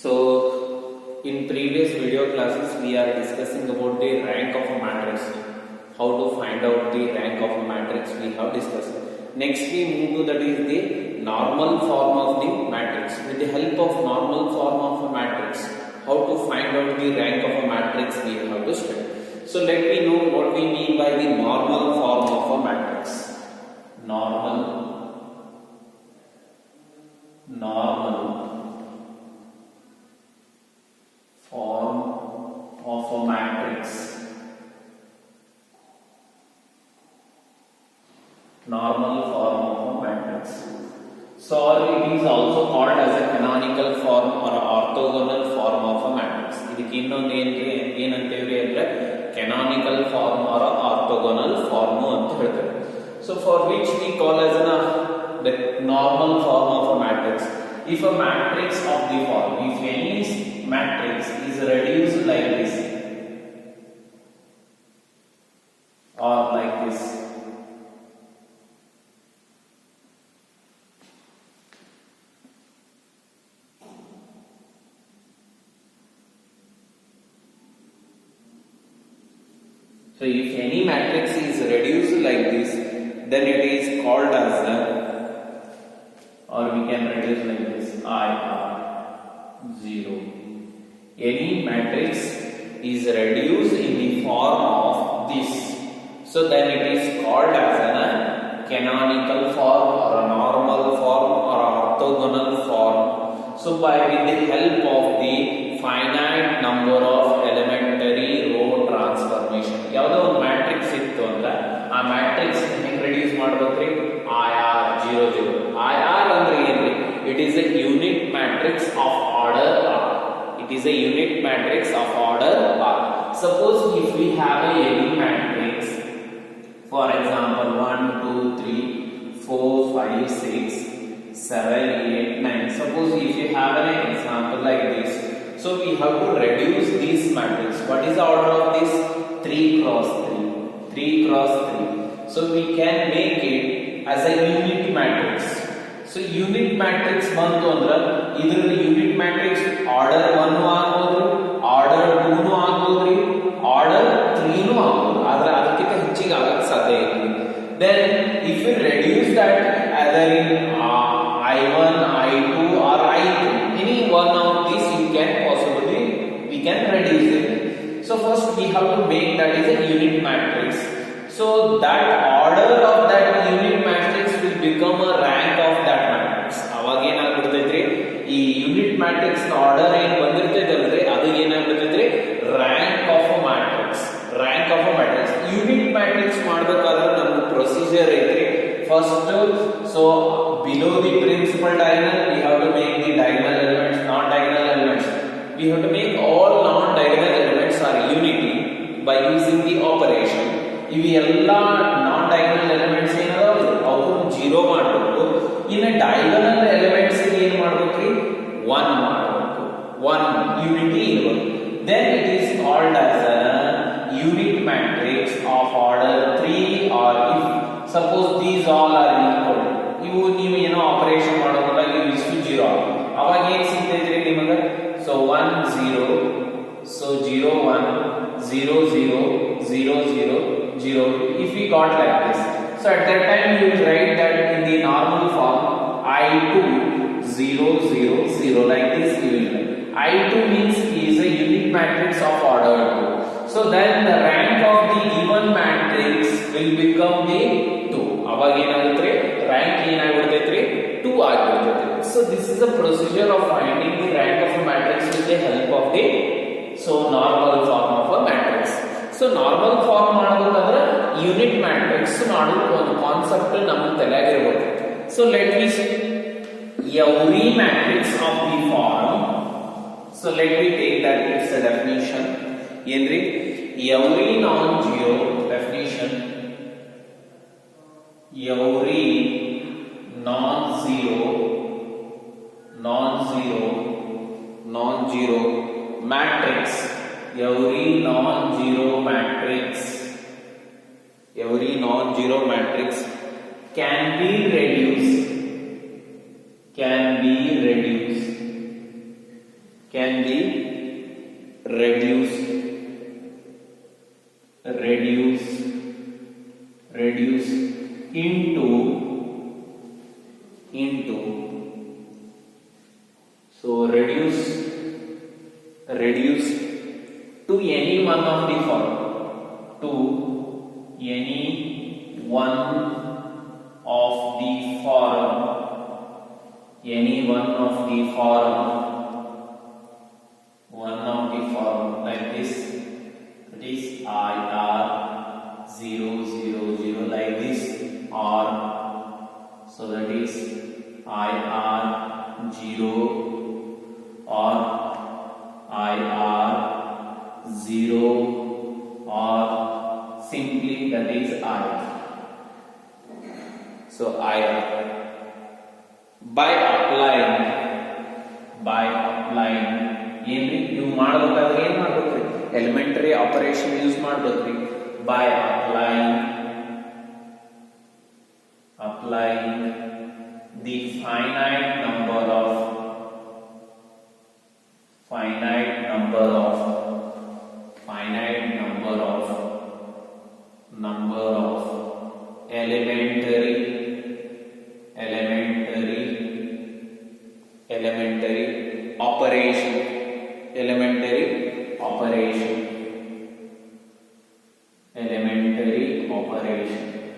So in previous video classes we are discussing about the rank of a matrix. How to find out the rank of a matrix we have discussed. Next we move to that is the normal form of the matrix. With the help of normal form of a matrix, how to find out the rank of a matrix we have to study. So let me know what we mean by the normal form of a matrix. Normal form of a matrix. Normal form of a matrix. So it is also called as a canonical form or orthogonal form of a matrix. ಇದಕ್ಕೆ ಇನ್ನೊಂದು ಏನಂತೇವ್ರಿ ಅಂದ್ರೆ canonical form or orthogonal form ಅಂತ ಹೇಳ್ತಾರೆ. So for which we call as the normal form of a matrix. If a matrix of the form, if any matrix is reduced like this or like this, so if any matrix is reduced like this, then it is called as or we can reduce like this IR0. Any matrix is reduced in the form of this, so then it is called as a canonical form or a normal form or orthogonal form. So by with the help of the finite number of elementary row transformation, ಯಾವುದೋ ಒಂದು matrix ಇತ್ತು ಅಂದ್ರೆ ಆ matrix ಹೆಂಗ್ reduce ಮಾಡಬೇಕ್ರಿ IR00. IR ಅಂದ್ರೆ ಏನ್ರಿ? It is a unit matrix of order R. It is a unit matrix of order R. Suppose if we have a any matrix, for example 1 2 3 4 5 6 7 8 9. Suppose if you have an example like this, so we have to reduce this matrix. What is the order of this? 3 cross 3. 3 cross 3. So we can make it as a unit matrix. So unit matrix ಬಂತು ಅಂದ್ರೆ ಇದರ unit matrix order 1 ಆಗಬಹುದು, order 2 ಆಗಬಹುದು, order 3 ಆಗಬಹುದು. ಆದ್ರೆ ಅದಕ್ಕಿಂತ ಹೆಚ್ಚಿಗೆ ಆಗಕ್ಕೆ ಸಾಧ್ಯ ಇಲ್ಲ. Then if you reduce that either in I1, I2 or I3, any one of these you can possibly we can reduce it. So first we have to make that is a unit matrix. So that order of that unit matrix will become a rank of that matrix. ಅವಾಗ ಏನಾಗ್ಬಿಡ್ತೈತ್ರಿ, ಈ unit matrix order ಏನ್ ಬಂದಿರ್ತೈತಲ್ರಿ ಅದು ಏನಾಗ್ಬಿಡ್ತೈತ್ರಿ rank of a matrix. Rank of a matrix unit matrix ಮಾಡ್ಬೇಕಾದ್ರೆ ನಮ್ಗೆ procedure ಐತ್ರಿ. First so below the principal diagonal we have to make the diagonal elements, non diagonal elements. We have to make all non diagonal elements are unity by using the operation. ಇವು ಎಲ್ಲ ನಾನ್ diagonal elements ಏನದಾವ ಅವು 0 ಮಾಡಬೇಕು. ಇನ್ನು diagonal elements ಏನು ಮಾಡಬೇಕ್ರಿ 1 ಮಾಡಬೇಕು. 1 unity ಇರಬೇಕು. then it is called as a unit matrix of order 3 or if suppose these all are equal. ಇವು ನೀವು ಏನೋ ಆಪರೇಷನ್ ಮಾಡೋದ್ರಾಗ ಇವು ಇಷ್ಟು 0 ಅವಾಗ ಏನು ಸಿಗ್ತೈತ್ರಿ ನಿಮಗೆ? so 1 0, so 0 1 0 0 0 0 0. if we got like this, so at that time you will write that in the normal form I2 0 0 0 like this you will write. I2 means is a unit matrix of order 2. so then the rank of the given matrix will become the 2. ಅವಾಗ ಏನಾಗುತ್ತೆ rank ಏನಾಗ್ಬಿಡ್ತೈತ್ರಿ 2 ಆಗಿಬಿಡ್ತೈತಿ. so this is a procedure of finding the rank of a matrix with the help of the normal form of a matrix. so normal form ಮಾಡಬೇಕಾದ್ರೆ unit matrix ಮಾಡೋದು ಒಂದು concept ನಮ್ಮ ತಲೆಯಾಗಿರಬೇಕು. so let me see every matrix of the form. so let me take that its a definition. ಏನ್ರಿ every non-zero definition, every non-zero matrix, every non-zero matrix can be reduced can be reduced into so reduce to any one of the form, to any one of the form, like this. It is IR 0 0 0 like this, or so that is IR 0 or IR 0 or simply that is I. So IR by applying ಏನ್ರಿ ನೀವು ಮಾಡಬೇಕಾದ್ರೆ ಏನು ಮಾಡಬೇಕ್ರಿ, elementary operation use ಮಾಡಬೇಕ್ರಿ. by applying the finite number of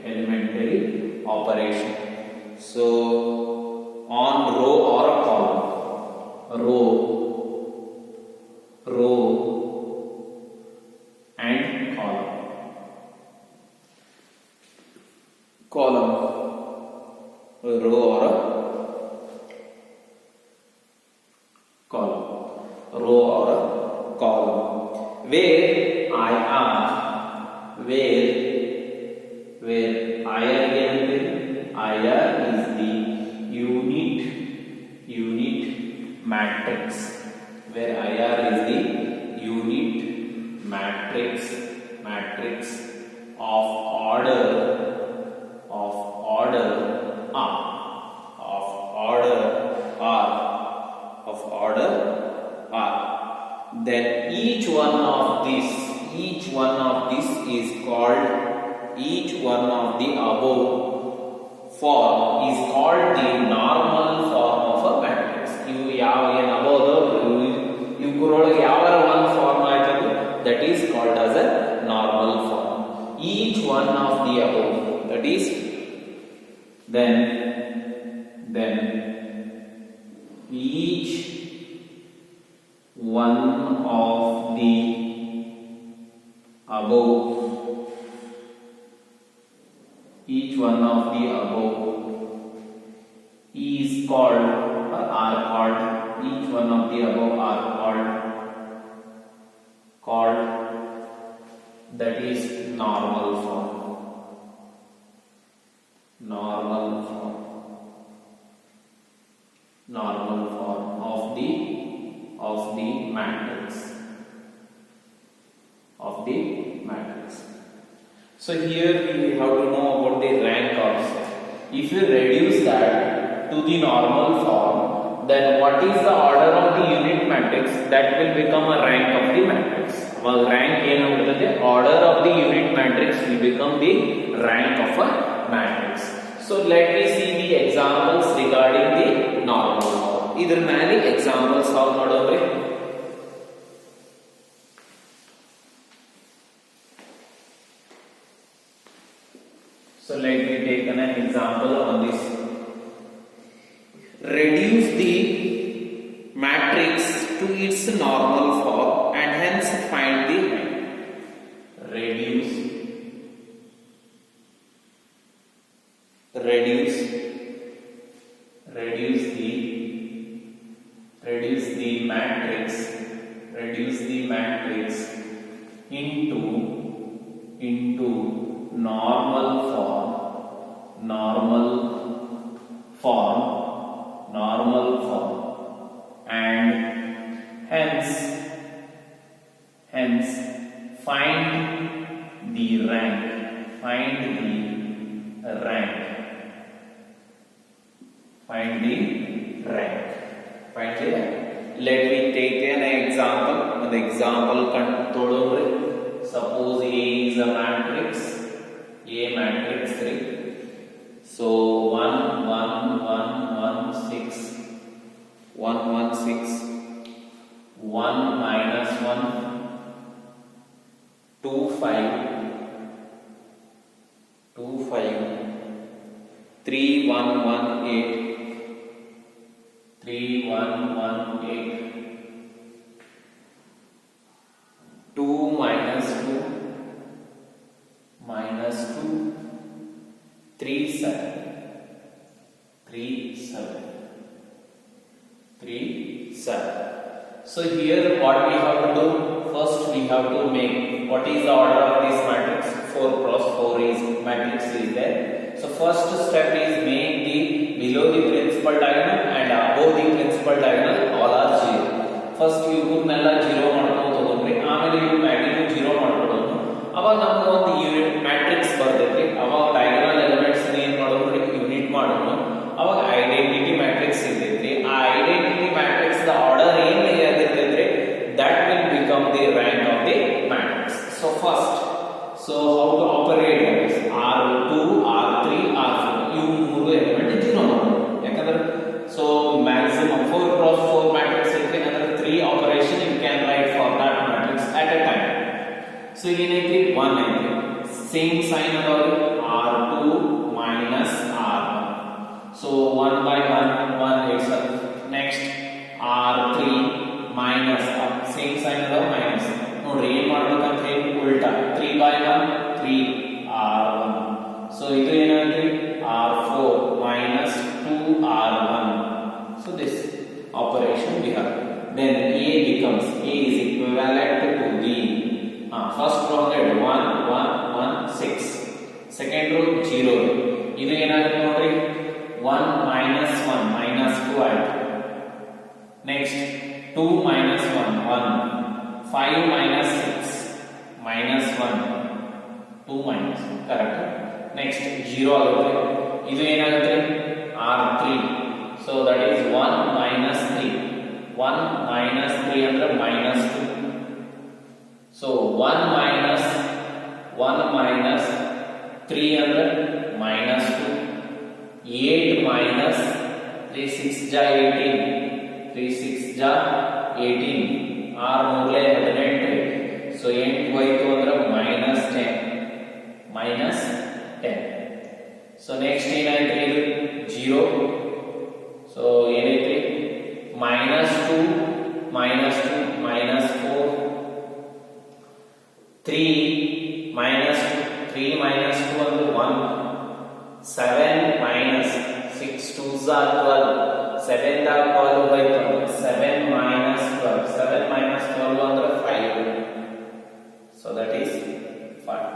elementary operation. So on row or a column, row and column, row or a column, where IR is the unit matrix, where IR is the unit matrix of order R. Then each one of this is called, each one of the above form is called the normal form of a matrix. You yav en above you kurolage yavar one form aitadu, that is called as a normal form. Each one of the above, that is then each one of the above is called or are called, each one of the above are called that is normal form of the matrix. So here we have to know about the rank also. If you reduce that to the normal form, then what is the order of the unit matrix? That will become a rank of the matrix. Well, rank order of the unit matrix will become the rank of a matrix. So let me see the examples regarding the normal form. Idr mali examples solve madodre. So let me take an example on this. Reduce the matrix to its normal form and hence find the rank. Reduce the matrix into normal form and hence find the rank. Let me take a ಒಂದು example ತೊಗೊಳ್ರಿ. Suppose A is a matrix, A matrix 3. So 1 1 1 1 6 1 1 6 1 minus 1 2 5 2 5 3 1 1 8 3 1 1 8 2 minus 2 minus 2 3 7 3 7 3 7. So here what we have to do, first we have to make what is the order of this matrix. 4 cross 4 is matrix is there. So first step is make the below the principal diagonal and above the principal diagonal all are 0. First you ಇವನ್ನೆಲ್ಲ 0 ಮಾಡ್ಕೊಂಡು ಹೋಗ್ರಿ, ಆಮೇಲೆ ಇವು magnitude 0 ಮಾಡ್ಕೊಳ್ಳೋದು. ಅವಾಗ ನಮಗೆ ಒಂದು unit matrix ಬರ್ತೈತಿ. ಅವಾಗ ಡಯಾಗೋನಲ್ ಎಲಿಮೆಂಟ್ಸ್ ಏನು ಮಾಡೋದು, ಯೂನಿಟ್ ಮಾಡೋದು. ಅವಾಗ ಐಡೆಂಟಿಟಿ ಮ್ಯಾಟ್ರಿಕ್ಸ್ ಸಿಗ್ತೈತಿ. ಆ ಐಡೆಂಟಿಟಿ ಮ್ಯಾಟ್ರಿಕ್ಸ್ ದ ಆರ್ಡರ್ ಏನು ಆಗಿರ್ತೈತಿ, that will become the rank of the matrix. So first, so how to operate this R2 R3 R4 ಇವು ಮೂರು ಎಲಿಮೆಂಟ್ 0 ಮಾಡೋದು. ಯಾಕಂದ್ರೆ so maximum 4 cross 4 matrix ಐತಿ ಅಂದ್ರೆ 3 operation you can write for that matrix at a time. So ಏನೈತಿ 1 ಐತಿ, same sign ಅದಾವ, R2 minus R1. So 1 by 1 1 itself. Next R3 minus same sign ಅದಾವ minus. ನೋಡ್ರಿ ಏನು ಮಾಡ್ಬೇಕಂತ ಹೇಳಿ ಉಲ್ಟಾ 3 by 1 3 R1. So ಇದು ಏನಾಗ್ತದೆ R4 minus 2 R1. So this operation we have. Then A becomes A is equivalent to B. First row 1 1 1 6. Second row 0. ಇದು ಏನಾಗುತ್ತೆ ನೋಡ್ರಿ 1 minus 1 minus 2 ಆಯ್ತು. Next 2 minus 1 1. 5 minus 6 minus 1 2 minus correct. Next 0 ಆಗುತ್ತೆ. ಇದು ಏನಾಗುತ್ತೆ R3. So that is 1 minus 3. 1 minus 3 ಅಂದ್ರೆ minus 2. So 1 minus 3 ಅಂದ್ರೆ minus 2. 8 minus 3 6 ja 18. 3 6 ja 18. 6 ಮೂರಲೆ 18. So 8 ಹೋಯಿತು ಅಂದ್ರೆ minus 10. minus 10. So next ಏನಾಯ್ತು ಇದು 0. So ಏನೈತಿ minus 2 minus 2 minus 4. 3 minus 2 3 minus 2 ಅಂದ್ರೆ 1. 7 minus 6 2s are 12. 7 ದಾಗ 12 ಹೋಯ್ತು 7 minus 12. 7 minus 12 ಅಂದ್ರೆ 5. So that is 5.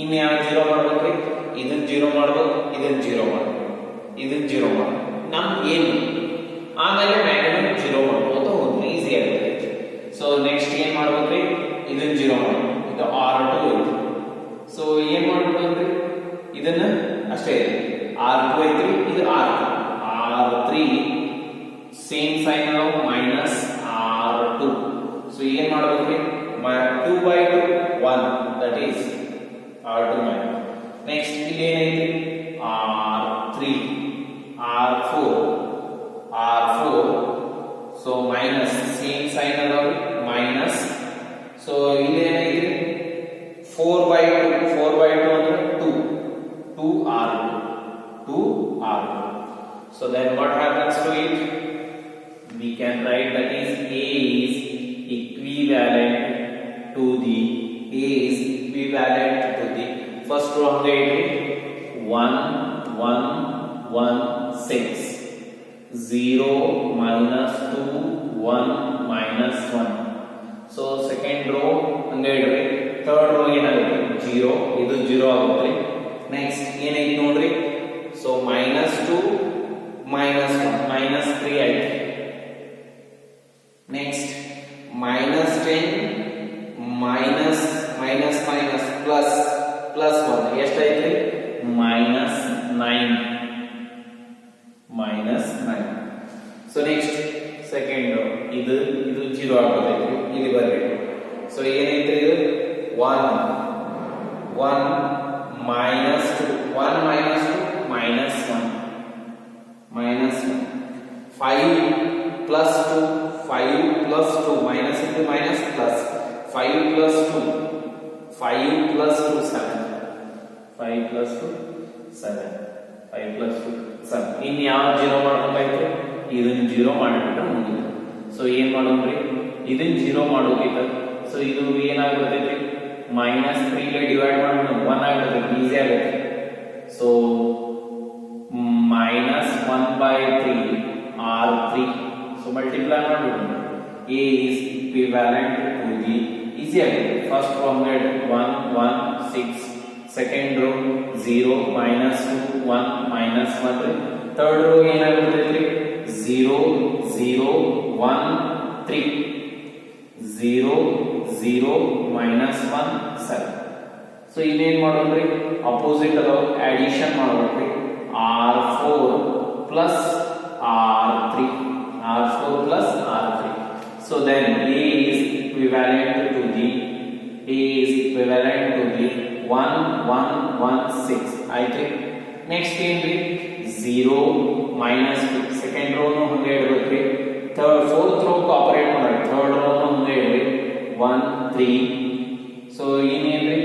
ಇನ್ನು ಯಾವ 0 ಮಾಡ್ಬೇಕ್ರಿ, ಇದನ್ನ 0 ಮಾಡ್ಬೇಕು, ಇದನ್ನ 0 ಮಾಡ್ಬೇಕು, ಇದನ್ನ 0 ಮಾಡ್ಬೇಕು. ನಮ್ ಏನು ಆಮೇಲೆ ಮ್ಯಾಗ್ನಿಟ್ಯೂಡ್ 0 ಮಾಡ್ಬೋದು, ಹೋಗ್ಲಿ ಈಸಿ ಆಗುತ್ತೆ. ಸೊ ನೆಕ್ಸ್ಟ್ ಏನ್ ಮಾಡ್ಬೇಕ್ರಿ, ಇದನ್ನ 0 ಮಾಡ್ಬೇಕು. ಇದು R2 ಐತಿ. ಸೊ ಏನ್ ಮಾಡ್ಬೇಕಂದ್ರೆ ಇದನ್ನ ಅಷ್ಟೇ R2 ಐತಿ, ಇದು R3. R3 ಸೇಮ್ ಸೈನ್ ನಾವು minus R2. ಸೊ ಏನ್ ಮಾಡ್ಬೇಕ್ರಿ 2 by 2 1 that is R2 minus. Next ಇಲ್ಲಿ ಏನೈತಿ R3 R4 so minus same sign ಅದಾವ minus. so ಇಲ್ಲಿ ಏನೈತಿ 4 by 2 ಅಂದ್ರೆ 2 R2. So then what happens to it, we can write that is A is equivalent to the first row of the 1 1 1 6 0 minus 2 1 minus 1. So second row hangge idri. Third row ಏನಾಗುತ್ತೆ 0, ಇದು 0 ಆಗುತ್ತೆ. Next ಏನೈತೆ ನೋಡ್ರಿ, so minus 2 minus 1 minus 3 ಆಯ್ತು. Next minus 10 minus minus minus plus plus 1 ಎಷ್ಟಾಯ್ತು minus 9. So next second row ಇದು 0 ಆಗ್ತೈತಿ ಇಲ್ಲಿ ಬರಬೇಕು. ಸೊ ಏನೈತ್ರಿ ಇದು 1 minus 2 1 minus 2 minus 1 minus 1 5 plus 2 5 plus 2 minus into minus plus 5 plus 2 5 plus 2 7 5 plus 2 7 5 plus 2 7 ಇನ್ನು ಯಾವ 0 ಮಾಡ್ಬೇಕಾಯ್ತು ಇದನ್ನ 0 ಮಾಡಿಬಿಟ್ರೆ ಮುಗಿತು. ಸೊ ಏನ್ ಮಾಡೋಣ್ರಿ ಇದನ್ನ 0 ಮಾಡೋದಿತ್ತು. ಸೊ ಇದು ಏನಾಗ್ಬಿಡ್ತೈತಿ -3 ಗೆ ಡಿವೈಡ್ ಮಾಡೋಣ 1 ಆಗ್ಬಿಡುತ್ತೆ ಈಸಿ ಆಗುತ್ತೆ. So -1/3 r3. ಸೊ ಮಲ್ಟಿಪ್ಲೈ ಮಾಡ್ಬಿಡೋಣ. a is equivalent to the easy ಆಗುತ್ತೆ. First row 1 1 6 second row 0 -2 1 -1 third row ಏನಾಗುತ್ತೆ 0 0 1 3 0 0 -1 7. ಸೊ ಇನ್ನೇನ್ ಮಾಡೋಣ್ರಿ ಅಪೋಸಿಟ್ ಅದಾವ ಅಡಿಷನ್ ಮಾಡ್ಬೇಕ್ರಿ r4 plus r3 r4 plus r3. so then a is equivalent to the 1 1 1 6 ಆಯ್ತು. Next ಏನ್ರಿ 0 -2 second row ನು ಹಂಗೆ ಇಡಬೇಕ್ರಿ. ಫೋರ್ತ್ ರೋ ಆಪರೇಟ್ ಮಾಡಿ ಥರ್ಡ್ ರೋ ನು ಹಂಗೆ ಇಡ್ರಿ 1 3. ಸೊ ಇನ್ನೇನ್ರಿ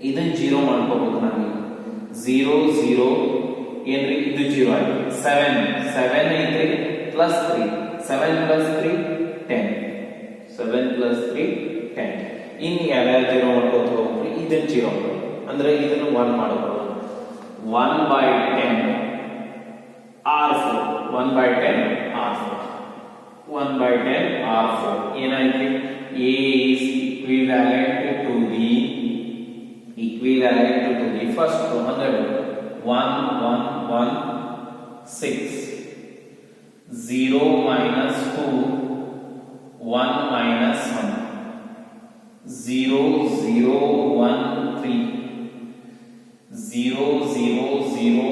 ಇದನ್ನ 0 ಮಾಡ್ಕೋಬೇಕು ನಾನು 0 0 ಏನ್ರಿ ಇದು 0 ಆಯ್ತು. 7 ಐತ್ರಿ ಪ್ಲಸ್ 3 7 plus 3 10 7 plus 3 10. ಇನ್ನು ಯಾವ್ಯಾವ 0 ಮಾಡ್ಕೋತ ಹೋಗ್ರಿ ಇದನ್ನ 0 ಮಾಡ್ಬೇಕು ಅಂದ್ರೆ ಇದನ್ನು 1 ಮಾಡ್ಬೋದು 1/10 r4 1/10 r4 1/10 r4 ಏನಾಯ್ತು a is equivalent to the first row 1 1 1 6 0 -2 1 -1 0 0 1 3 0 0 0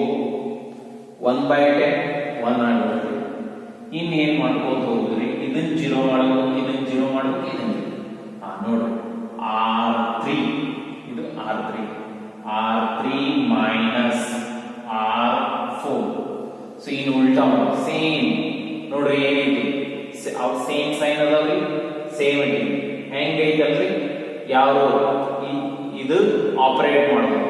1/10 1 ಆಗುತ್ತೆ. ಇನ್ನೇನ್ ಮಾಡ್ಕೋತ ಹೋಗ್ರಿ ಇದನ್ನ 0 ಮಾಡಬೇಕು ಇದನ್ನ 0 ಮಾಡಬೇಕು ಇದನ್ನ ನೋಡ್ರಿ r3 ಇದು r3 minus r4. ಸೊ ಇನ್ನು ಉಲ್ಟಾ ಮಾಡಿ ಸೇಮ್ ನೋಡ್ರಿ ಏನೈತಿ ಅವ್ ಸೇಮ್ ಸೈನ್ ಅದಾವ್ರಿ ಸೇಮ್ ಐತಿ ಹೆಂಗೈತಲ್ರಿ ಯಾವ ಇದು ಆಪರೇಟ್ ಮಾಡೋದು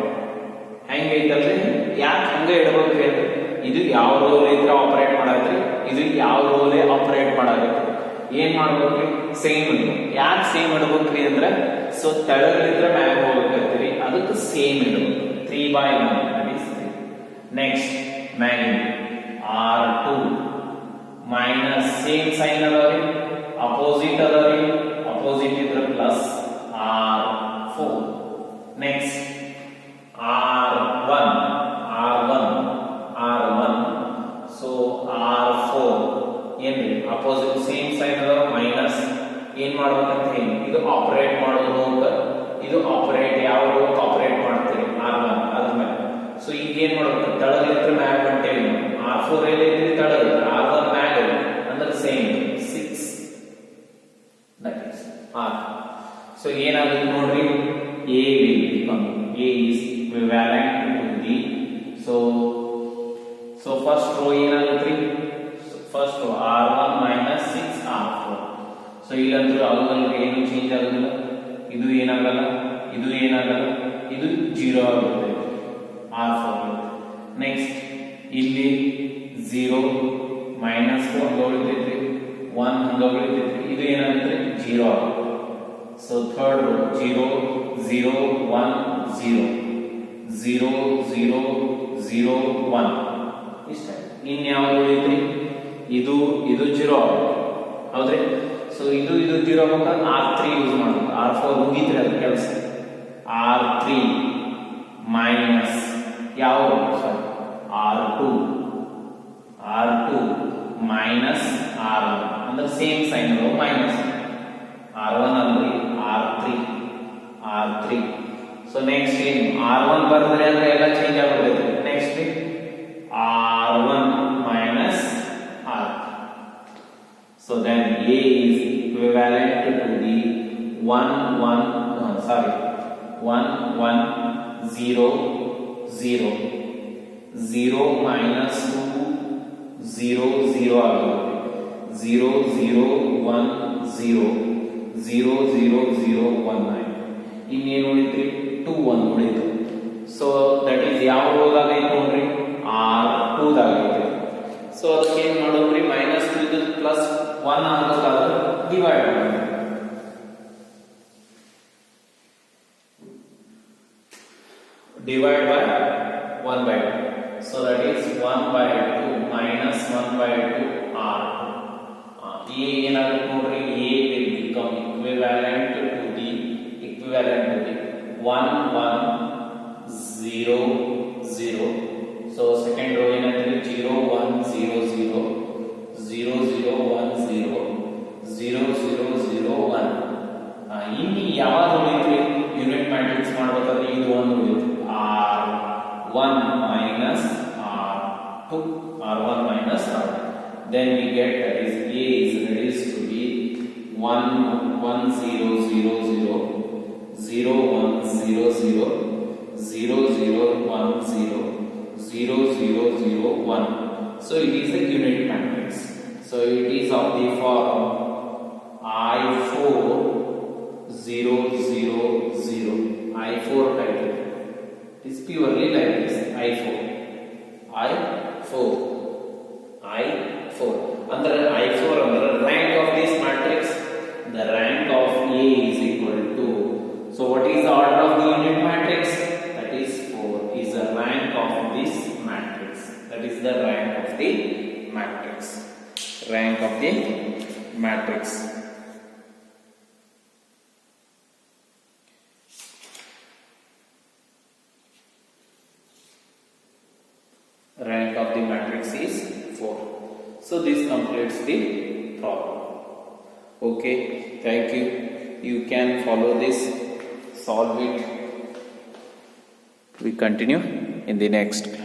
ಹೆಂಗೈತಲ್ರಿ ಯಾಕೆ ಹಂಗ ಇಡಬೇಕ್ರಿ ಅಂದ್ರೆ ಇದು ಯಾವ ರೋಲ್ ಇದ್ರೆ ಆಪರೇಟ್ ಮಾಡತ್ರಿ ಇದು ಯಾವ ರೋಲ್ ಆಪರೇಟ್ ಮಾಡಾಗತ್ರಿ ಏನ್ ಮಾಡ್ಬೇಕ್ರಿ ಸೇಮ್ ಇಡು. ಯಾಕೆ ಸೇಮ್ ಇಡ್ಬೇಕ್ರಿ ಅಂದ್ರೆ ಸೊ ತೆಳಗಿದ್ರೆ ಮ್ಯಾಗ ಹೋಗ್ಬೇಕಂತೀರಿ ಅದಕ್ಕೆ ಸೇಮ್ ಇಡು 3/1. ನೆಕ್ಸ್ಟ್ ಮ್ಯಾಗಿನ r2 ಮೈನಸ್ ಸೇಮ್ ಸೈನ್ ಅದಾವ್ರಿ ಅಪೋಸಿಟ್ ಅದಾವ್ರಿ ಅಪೋಸಿಟ್ ಇದ್ರೆ plus r4. Next r1 so r4 ಏನ್ರಿ ಅಪೋಸಿಟ್ ಸೇಮ್ ಸೈನ್ ಅದಾವ ಮೈನಸ್ ಏನ್ ಮಾಡ್ಬೇಕಂತ ಹೇಳಿ ಇದು ಆಪರೇಟ್ ಮಾಡೋದು ಇದು ಆಪರೇಟ್ ಯಾವ ಆಪರೇಟ್ ಮಾಡ್ತೀರಿ r1 ಅದ್ಮೇಲೆ. ಸೊ ಈಗ ಏನ್ ಮಾಡ್ಬೇಕು ತಳಗಿದ್ರೆ ಮ್ಯಾಗ ಹೊಂಟೇವಿ r4 ಎಲ್ಲೈತ್ರಿ ತಳಗ r1 ಮ್ಯಾಗ ಅಂದ್ರೆ same 6 that is r. So ಏನಾಗುತ್ತೆ ನೋಡ್ರಿ a will become a is equivalent to the so first row ಏನಾಗುತ್ತೆ first row r1 minus 6 r4. So ಇಲ್ಲಂದ್ರೆ ಅವುಗಳಿಗೆ ಏನು ಚೇಂಜ್ ಆಗೋದಿಲ್ಲ ಇದು ಏನಾಗಲ್ಲ ಇದು ಏನಾಗಲ್ಲ ಇದು 0 ಆಗುತ್ತೆ r4. ನೆಕ್ಸ್ಟ್ ಇಲ್ಲಿ 0 -2 ಹಂಗ ಉಳಿತೈತ್ರಿ 1 ಹಂಗ ಉಳಿತೈತ್ರಿ ಇದು ಏನಾಗುತ್ತೆ 0 ಆಗುತ್ತೆ. ಸೊ ಥರ್ಡ್ ರೋ 0 0 1 0 0 0 0 1 ಇಷ್ಟ. ಇನ್ ಯಾವ್ದು ಉಳಿತ್ರಿ ಇದು 0 ಆಗುತ್ತೆ ಹೌದ್ರಿ. ಸೊ ಇದು 0 ಆಗ್ಬೇಕಾದ್ರೆ r3 ಯೂಸ್ ಮಾಡ್ಬೇಕು r4 ಮುಗಿತ್ರಿ ಅದ್ರ ಕೆಲಸ r3 ಮೈನಸ್ ಯಾವ ಸಾರಿ r2 ಮೈನಸ್ r1 ಅಂದ್ರೆ ಸೇಮ್ ಸೈನ್ ಮೈನಸ್ r1 ಅಂದ್ರೆ r3. ಸೊ ನೆಕ್ಸ್ಟ್ ಏನು r1 ಬರೆದ್ರೆ ಅಂದ್ರೆ ಎಲ್ಲ ಚೇಂಜ್ ಆಗ್ಬಿಡುತ್ತೆ. Next r1 minus r. So then A is equivalent to the 1 1 0 0 0 minus 2 0 0 ಆಗುತ್ತೆ 0 0 1 0 0 0 0 1 9 ಇನ್ನೇನು ಉಳಿತ್ರಿ 2 1 ಉಳಿತು. ಸೊ ದಟ್ ಈಸ್ ಯಾವ ರೋದಾಗ ಐತೆ ನೋಡ್ರಿ R2 ದಾಗ ಐತೆ. ಸೊ ಅದಕ್ಕೆ ಏನು ಮಾಡೋದ್ರಿ ಮೈನಸ್ 2 ಇದು ಪ್ಲಸ್ 1 ಆಗಬೇಕಾದ್ರೆ ಡಿವೈಡ್ ಮಾಡಿ divide by 1 by 2. So that is 1 by 2 minus 1 by 2 R. A ಏನಾಗುತ್ತೆ ನೋಡ್ರಿ A will become equivalent to the 1 1 0 0. So second row ಏನಾಗುತ್ತೆ 0 1 0 0 0 0 1 0 0 0 0 1. ಇಲ್ಲಿ ಯಾವಾಗ ಉಳಿತು ಯೂನಿಟ್ ಮ್ಯಾಟ್ರಿಕ್ಸ್ ಮಾಡಬೇಕಾದ್ರೆ ಇದು ಒಂದು ಉಳಿತು R1 minus R2 R1 minus R2. Then we get that is A is reduced to be 1 1 0 0 0 0 1 0 0 0 0 1 0 0 0 0 1. So it is a unit matrix. So it is of the form I4 0 0 0 I4 type. It is purely like this I4 under I4 under rank of this matrix, the rank of A is equal to, so what is the order of the unit matrix? That is 4 is the rank of this matrix. That is the rank of the matrix. Rank of the matrix. Rank of the matrix is 4. So this completes the problem. Okay, thank you. You can follow this, solve it. We continue in the next class.